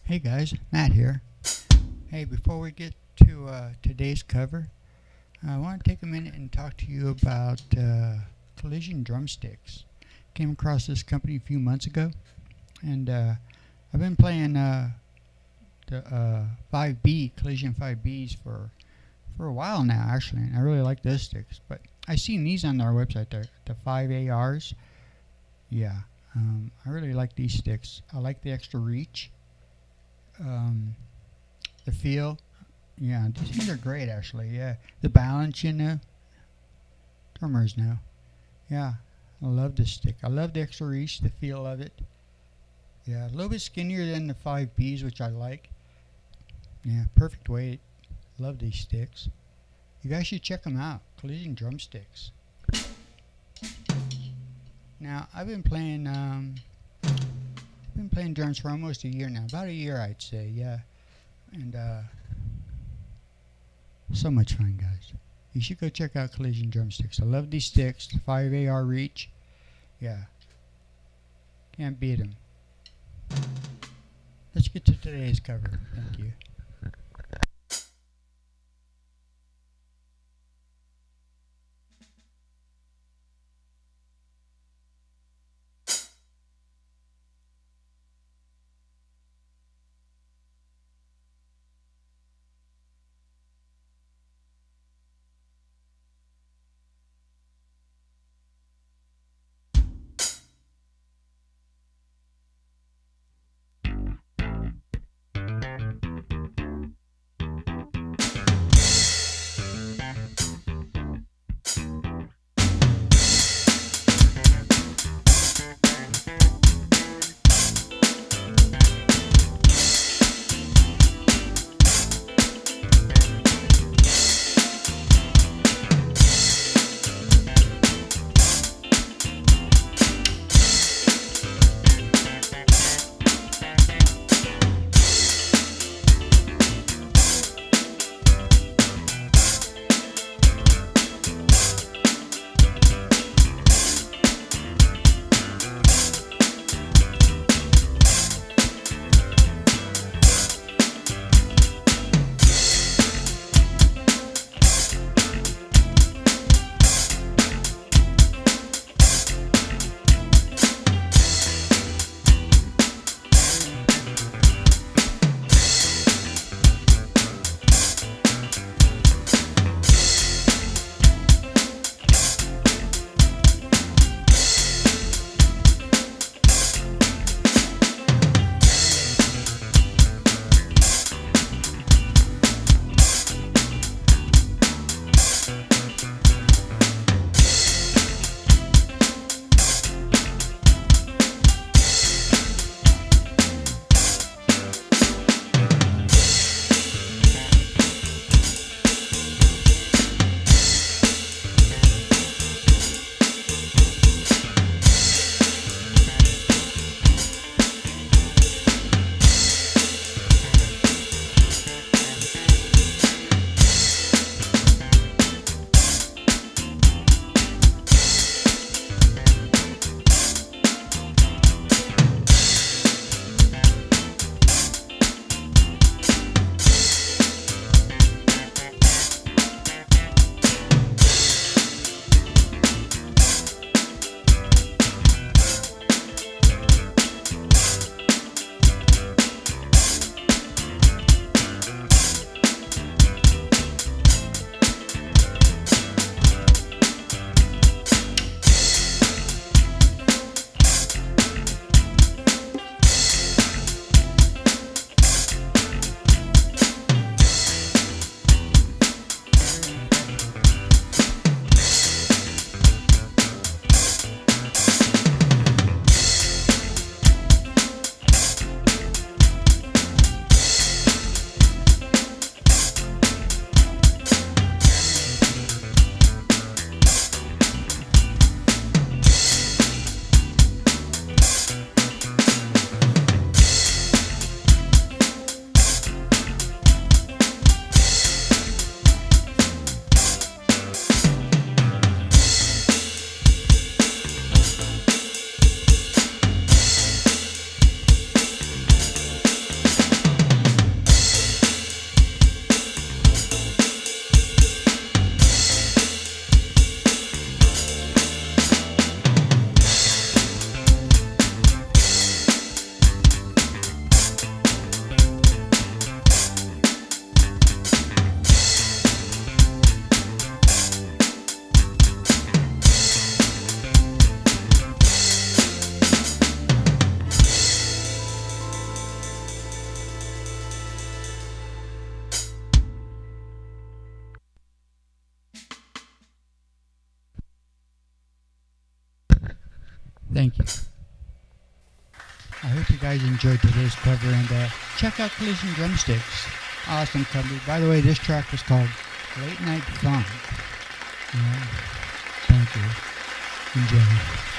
Hey guys, Matt here. Hey, before we get to today's cover, I want to take a minute and talk to you about Collision Drumsticks. Came across this company a few months ago, and I've been playing the 5B, Collision 5Bs for a while now, actually, and I really like those sticks. But I seen these on their website, the 5ARs. Yeah, I really like these sticks. I like the extra reach. The feel, yeah, these things are great actually. Yeah, the balance, drummers know. Yeah, I love this stick. I love the extra reach, the feel of it. Yeah, a little bit skinnier than the 5Bs, which I like. Yeah, perfect weight. Love these sticks. You guys should check them out. Collision Drumsticks. Now I've been playing drums for almost a year now, about a year I'd say. Yeah. And so much fun, guys. You should go check out Collision Drumsticks. I love these sticks. The 5AR reach. Yeah. Can't beat them. Let's get to today's cover. Thank you. Thank you. I hope you guys enjoyed today's cover, and check out Collision Drumsticks. Awesome cover. By the way, this track was called Late Night Fun. Thank you. Enjoy.